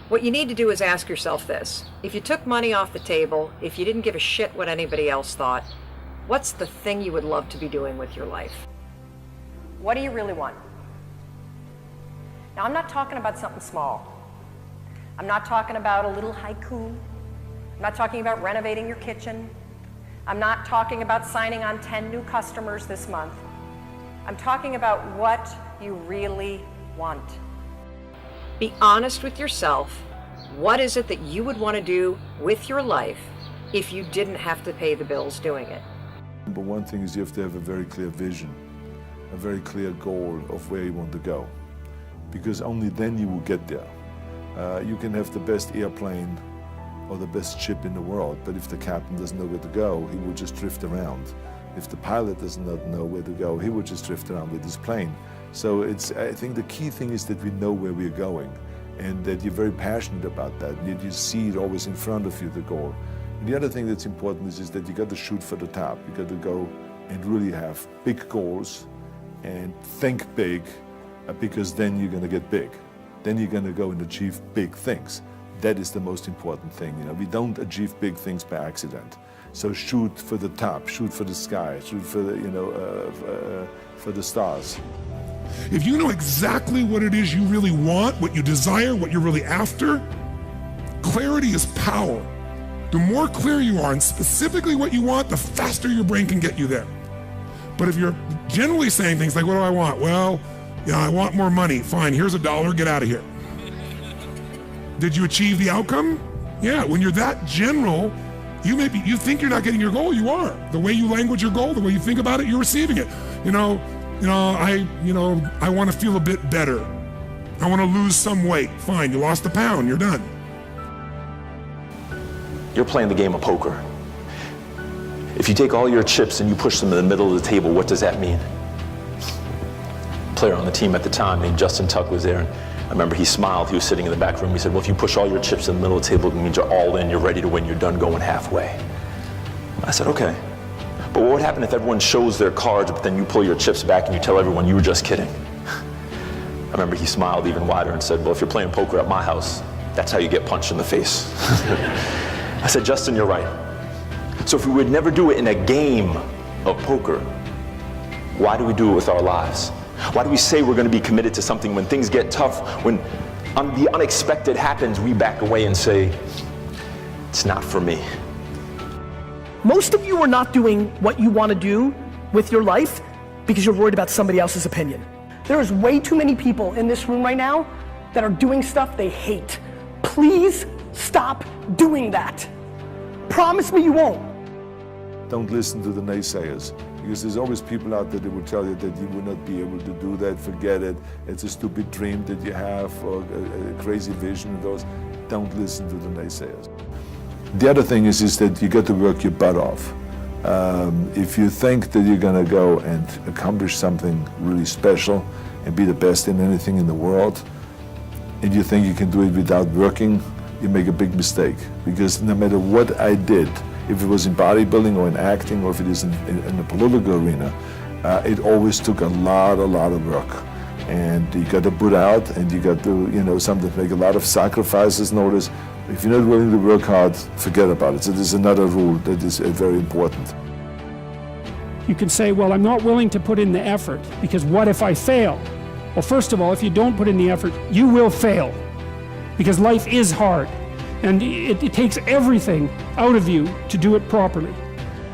What you need to do is ask yourself this. If you took money off the table, if you didn't give a shit what anybody else thought, what's the thing you would love to be doing with your life? What do you really want? Now, I'm not talking about something small. I'm not talking about a little haiku. I'm not talking about renovating your kitchen. I'm not talking about signing on 10 new customers this month. I'm talking about what you really want. Be honest with yourself. What is it that you would want to do with your life if you didn't have to pay the bills doing it? But one thing is you have to have a very clear vision, a very clear goal of where you want to go. Because only then you will get there. You can have the best airplane or the best ship in the world, but if the captain doesn't know where to go, he will just drift around. If the pilot does not know where to go, he will just drift around with his plane. So I think the key thing is that we know where we're going and that you're very passionate about that, and that you see it always in front of you, the goal. And the other thing that's important is that you got to shoot for the top. You got to go and really have big goals and think big, because then you're going to get big. Then you're going to go and achieve big things. That is the most important thing. You know, we don't achieve big things by accident. So shoot for the top, shoot for the sky, shoot for the, for the stars. If you know exactly what it is you really want, what you desire, what you're really after, clarity is power. The more clear you are on specifically what you want, the faster your brain can get you there. But if you're generally saying things like, what do I want? Well, yeah, I want more money. Fine, here's $1, get out of here. Did you achieve the outcome? Yeah, when you're that general, you think you're not getting your goal, you are. The way you language your goal, the way you think about it, you're receiving it. I want to feel a bit better. I want to lose some weight. Fine, you lost a pound, you're done. You're playing the game of poker. If you take all your chips and you push them in the middle of the table, what does that mean? A player on the team at the time named Justin Tuck was there, and I remember he smiled. He was sitting in the back room. He said, well, if you push all your chips in the middle of the table, it means you're all in, you're ready to win, you're done going halfway. I said, okay. But what would happen if everyone shows their cards, but then you pull your chips back and you tell everyone you were just kidding? I remember he smiled even wider and said, well, if you're playing poker at my house, that's how you get punched in the face. I said, Justin, you're right. So if we would never do it in a game of poker, why do we do it with our lives? Why do we say we're going to be committed to something when things get tough, when the unexpected happens, we back away and say, it's not for me? Most of you are not doing what you want to do with your life because you're worried about somebody else's opinion. There is way too many people in this room right now that are doing stuff they hate. Please stop doing that. Promise me you won't. Don't listen to the naysayers, because there's always people out there that will tell you that you will not be able to do that, forget it, it's a stupid dream that you have, or a crazy vision of those. Don't listen to the naysayers. The other thing is that you got to work your butt off. If you think that you're going to go and accomplish something really special and be the best in anything in the world, and you think you can do it without working, you make a big mistake. Because no matter what I did, if it was in bodybuilding or in acting or if it is in the political arena, it always took a lot of work. And you got to put out, and you got to, sometimes make a lot of sacrifices. Notice, if you're not willing to work hard, forget about it. So there's another rule that is very important. You can say, well, I'm not willing to put in the effort because what if I fail? Well, first of all, if you don't put in the effort, you will fail because life is hard. And it takes everything out of you to do it properly.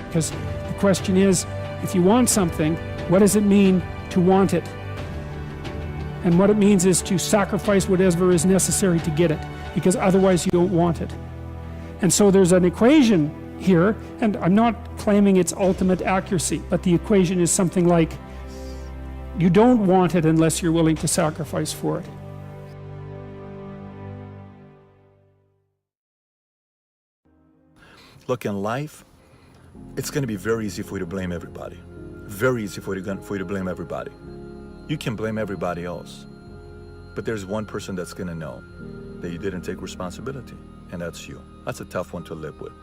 Because the question is, if you want something, what does it mean to want it? And what it means is to sacrifice whatever is necessary to get it, because otherwise you don't want it. And so there's an equation here, and I'm not claiming its ultimate accuracy, but the equation is something like, you don't want it unless you're willing to sacrifice for it. Look, in life, it's going to be very easy for you to blame everybody. Very easy for you to blame everybody. You can blame everybody else. But there's one person that's going to know that you didn't take responsibility, and that's you. That's a tough one to live with.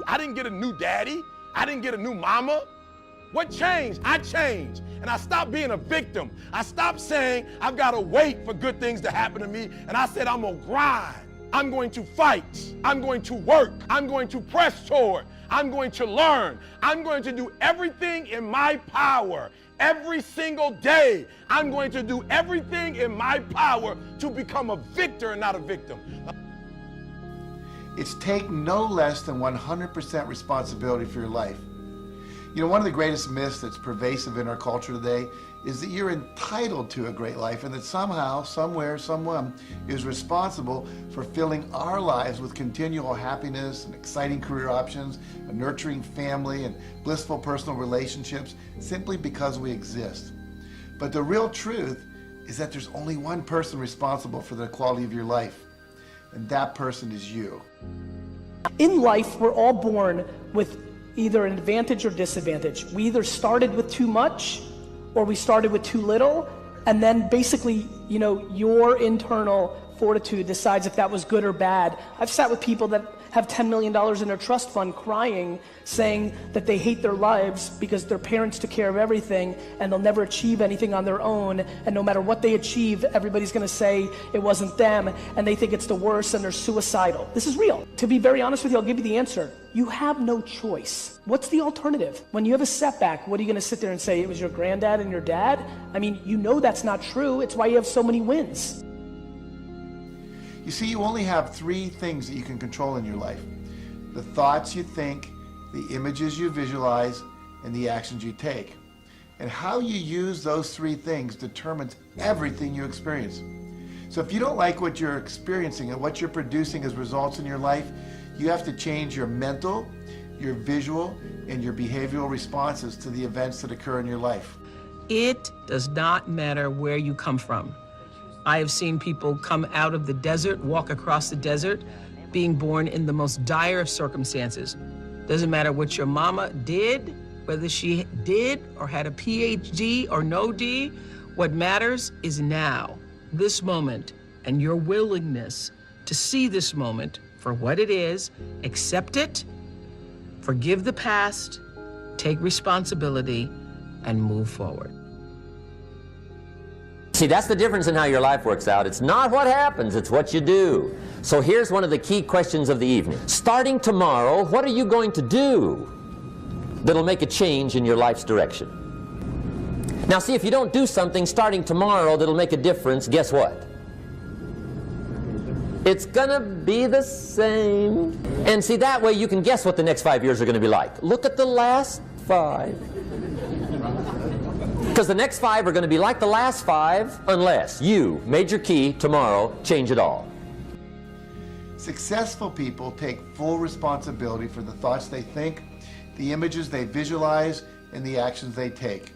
I didn't get a new daddy. I didn't get a new mama. What changed? I changed. And I stopped being a victim. I stopped saying I've got to wait for good things to happen to me. And I said, I'm going to grind. I'm going to fight. I'm going to work. I'm going to press toward. I'm going to learn. I'm going to do everything in my power. Every single day, I'm going to do everything in my power to become a victor and not a victim. It's take no less than 100% responsibility for your life. You know, one of the greatest myths that's pervasive in our culture today is that you're entitled to a great life and that somehow, somewhere, someone is responsible for filling our lives with continual happiness and exciting career options, a nurturing family and blissful personal relationships simply because we exist. But the real truth is that there's only one person responsible for the quality of your life, and that person is you. In life, we're all born with either an advantage or disadvantage. We either started with too much or we started with too little, and then basically, you know, your internal fortitude decides if that was good or bad. I've sat with people that have $10 million in their trust fund crying, saying that they hate their lives because their parents took care of everything and they'll never achieve anything on their own, and no matter what they achieve, everybody's gonna say it wasn't them, and they think it's the worst and they're suicidal. This is real. To be very honest with you, I'll give you the answer. You have no choice. What's the alternative? When you have a setback, what are you gonna sit there and say it was your granddad and your dad? I mean, you know that's not true. It's why you have so many wins. You see, you only have three things that you can control in your life: the thoughts you think, the images you visualize, and the actions you take. And how you use those three things determines everything you experience. So if you don't like what you're experiencing and what you're producing as results in your life, you have to change your mental, your visual, and your behavioral responses to the events that occur in your life. It does not matter where you come from. I have seen people come out of the desert, walk across the desert, being born in the most dire of circumstances. Doesn't matter what your mama did, whether she did or had a PhD or no D, what matters is now, this moment, and your willingness to see this moment for what it is, accept it, forgive the past, take responsibility, and move forward. See, that's the difference in how your life works out. It's not what happens, it's what you do. So here's one of the key questions of the evening. Starting tomorrow, what are you going to do that'll make a change in your life's direction? Now see, if you don't do something starting tomorrow that'll make a difference, guess what? It's gonna be the same. And see, that way you can guess what the next 5 years are gonna be like. Look at the last 5. Because the next 5 are going to be like the last 5 unless you, major key, tomorrow, change it all. Successful people take full responsibility for the thoughts they think, the images they visualize, and the actions they take.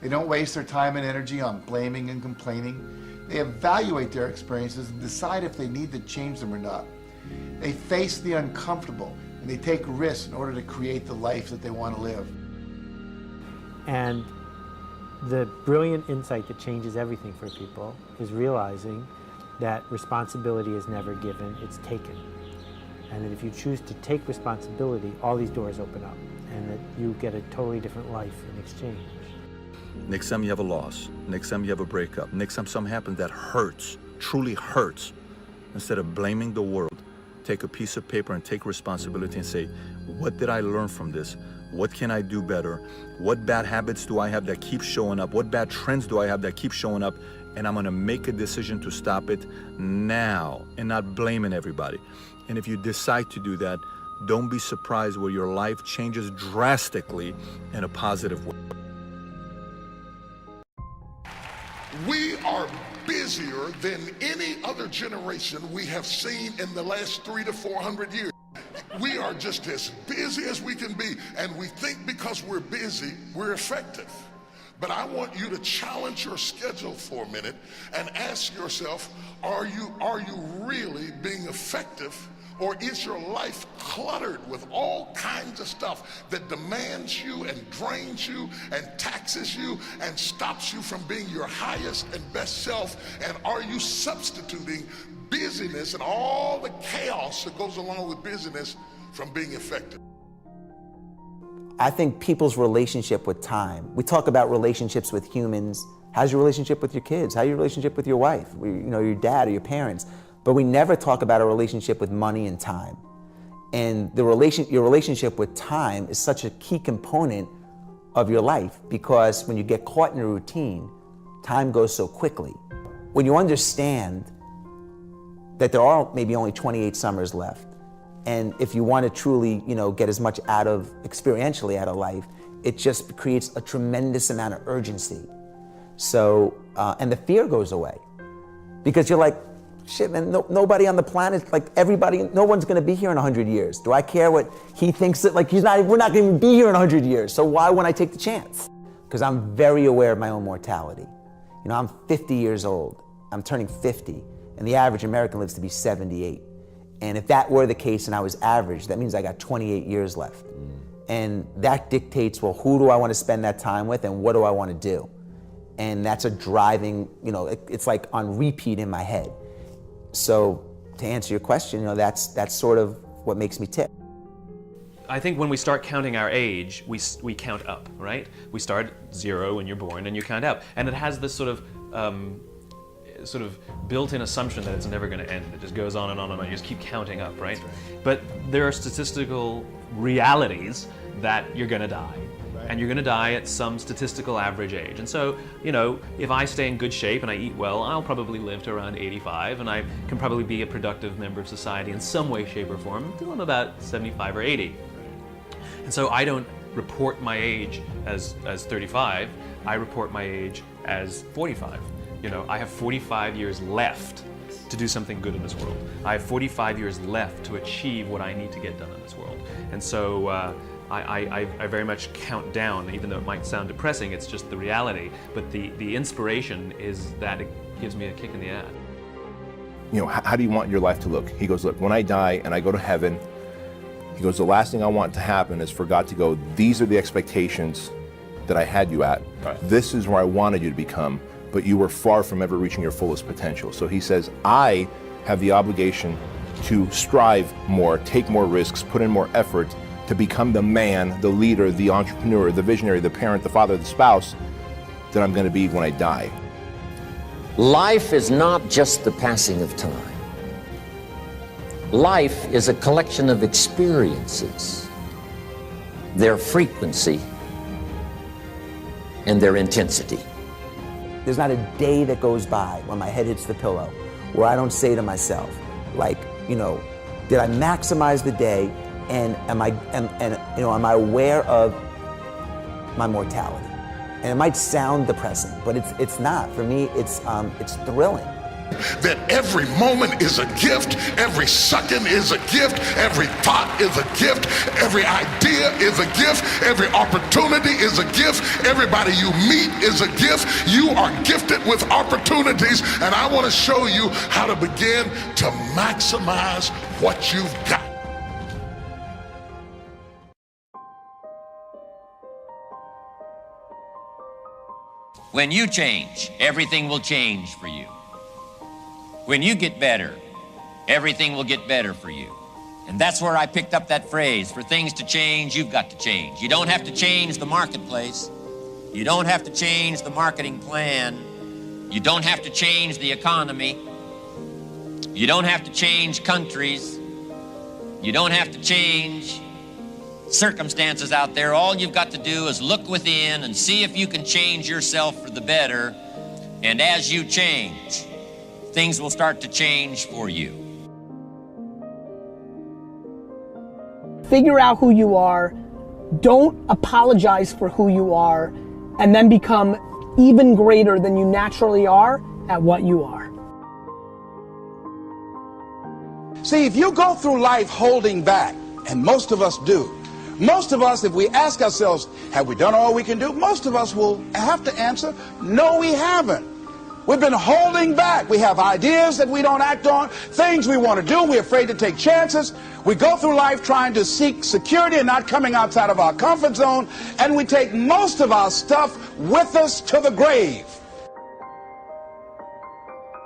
They don't waste their time and energy on blaming and complaining. They evaluate their experiences and decide if they need to change them or not. They face the uncomfortable and they take risks in order to create the life that they want to live. And the brilliant insight that changes everything for people is realizing that responsibility is never given, it's taken. And that if you choose to take responsibility, all these doors open up, and that you get a totally different life in exchange. Next time you have a loss, next time you have a breakup, next time something happens that hurts, truly hurts, instead of blaming the world, take a piece of paper and take responsibility and say, what did I learn from this? What can I do better? What bad habits do I have that keep showing up? What bad trends do I have that keep showing up? And I'm gonna make a decision to stop it now and not blaming everybody. And if you decide to do that, don't be surprised where your life changes drastically in a positive way. We are busier than any other generation we have seen in the last 300 to 400 years. We are just as busy as we can be, and we think because we're busy, we're effective. But I want you to challenge your schedule for a minute and ask yourself, are you really being effective, or is your life cluttered with all kinds of stuff that demands you and drains you and taxes you and stops you from being your highest and best self? And are you substituting busyness and all the chaos that goes along with busyness from being effective? I think people's relationship with time, we talk about relationships with humans. How's your relationship with your kids? How's your relationship with your wife, your dad or your parents? But we never talk about a relationship with money and time. And your relationship with time is such a key component of your life, because when you get caught in a routine, time goes so quickly. When you understand that there are maybe only 28 summers left, and if you want to truly, get as much experientially out of life, it just creates a tremendous amount of urgency. So, and the fear goes away, because you're like, shit, man, nobody on the planet, no one's gonna be here in 100 years. Do I care what he thinks that, we're not gonna be here in 100 years, so why wouldn't I take the chance? Because I'm very aware of my own mortality. I'm 50 years old, I'm turning 50, and the average American lives to be 78. And if that were the case and I was average, that means I got 28 years left. And that dictates, well, who do I want to spend that time with and what do I want to do? And that's a driving, it's like on repeat in my head. So to answer your question, that's sort of what makes me tick. I think when we start counting our age, we count up, right? We start at 0 when you're born and you count up. And it has this sort of built-in assumption that it's never going to end. It just goes on and on and on. You just keep counting up, right? But there are statistical realities that you're going to die. And you're going to die at some statistical average age. And so, if I stay in good shape and I eat well, I'll probably live to around 85, and I can probably be a productive member of society in some way, shape, or form until I'm about 75 or 80. And so I don't report my age as 35, I report my age as 45. I have 45 years left to do something good in this world. I have 45 years left to achieve what I need to get done in this world. And so I very much count down, even though it might sound depressing, it's just the reality. But the inspiration is that it gives me a kick in the ass. How do you want your life to look? He goes, look, when I die and I go to heaven, he goes, the last thing I want to happen is for God to go, these are the expectations that I had you at. Right. This is where I wanted you to become, but you were far from ever reaching your fullest potential. So he says, I have the obligation to strive more, take more risks, put in more effort to become the man, the leader, the entrepreneur, the visionary, the parent, the father, the spouse that I'm going to be when I die. Life is not just the passing of time. Life is a collection of experiences, their frequency and their intensity. There's not a day that goes by when my head hits the pillow where I don't say to myself, did I maximize the day, and am I aware of my mortality? And it might sound depressing, but it's not. For me, it's thrilling. That every moment is a gift, every second is a gift, every thought is a gift, every idea is a gift, every opportunity is a gift, everybody you meet is a gift. You are gifted with opportunities, and I want to show you how to begin to maximize what you've got. When you change, everything will change for you. When you get better, everything will get better for you. And that's where I picked up that phrase, for things to change, you've got to change. You don't have to change the marketplace. You don't have to change the marketing plan. You don't have to change the economy. You don't have to change countries. You don't have to change circumstances out there. All you've got to do is look within and see if you can change yourself for the better. And as you change, things will start to change for you. Figure out who you are, don't apologize for who you are, and then become even greater than you naturally are at what you are. See, if you go through life holding back, and most of us do, most of us, if we ask ourselves, have we done all we can do? Most of us will have to answer, no, we haven't. We've been holding back. We have ideas that we don't act on, things we want to do. We're afraid to take chances. We go through life trying to seek security and not coming outside of our comfort zone, and we take most of our stuff with us to the grave.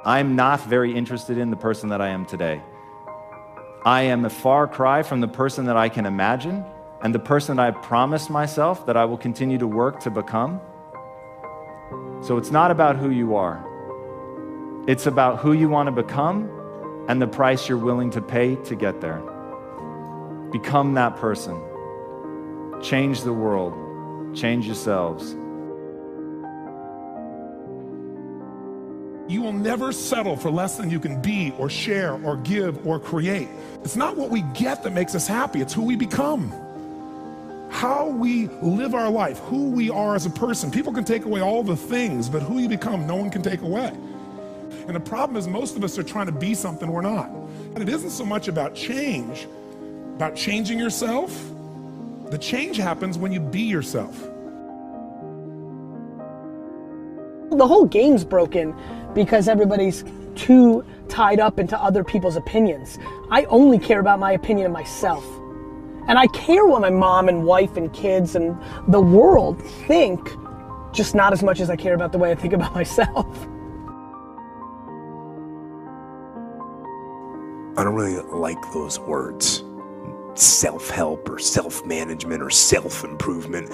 I'm not very interested in the person that I am today. I am a far cry from the person that I can imagine, and the person I promised myself that I will continue to work to become. So it's not about who you are. It's about who you want to become and the price you're willing to pay to get there. Become that person. Change the world. Change yourselves. You will never settle for less than you can be or share or give or create. It's not what we get that makes us happy, it's who we become. How we live our life, who we are as a person. People can take away all the things, but who you become, no one can take away. And the problem is most of us are trying to be something we're not. And it isn't so much about change, about changing yourself. The change happens when you be yourself. The whole game's broken because everybody's too tied up into other people's opinions. I only care about my opinion of myself. And I care what my mom and wife and kids and the world think, just not as much as I care about the way I think about myself. I don't really like those words. Self-help or self-management or self-improvement.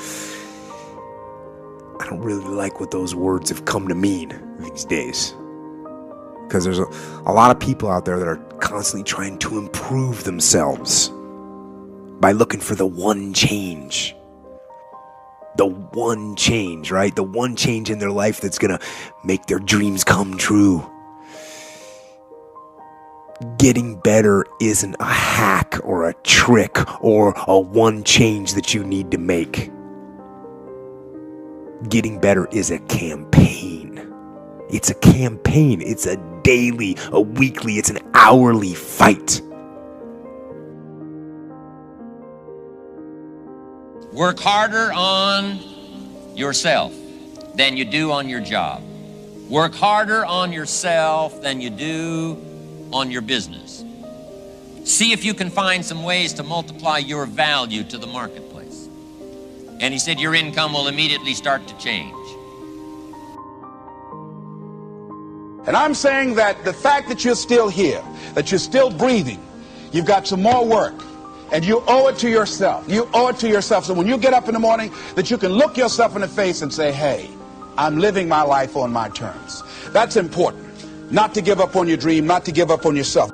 I don't really like what those words have come to mean these days. Because there's a lot of people out there that are constantly trying to improve themselves by looking for the one change. The one change, right? The one change in their life that's gonna make their dreams come true. Getting better isn't a hack or a trick or a one change that you need to make. Getting better is a campaign. It's a campaign. It's a daily, a weekly, it's an hourly fight. Work harder on yourself than you do on your job. Work harder on yourself than you do on your business. See if you can find some ways to multiply your value to the marketplace. And he said your income will immediately start to change. And I'm saying that the fact that you're still here, that you're still breathing, you've got some more work. And you owe it to yourself. You owe it to yourself. So when you get up in the morning, that you can look yourself in the face and say, hey, I'm living my life on my terms. That's important. Not to give up on your dream, not to give up on yourself.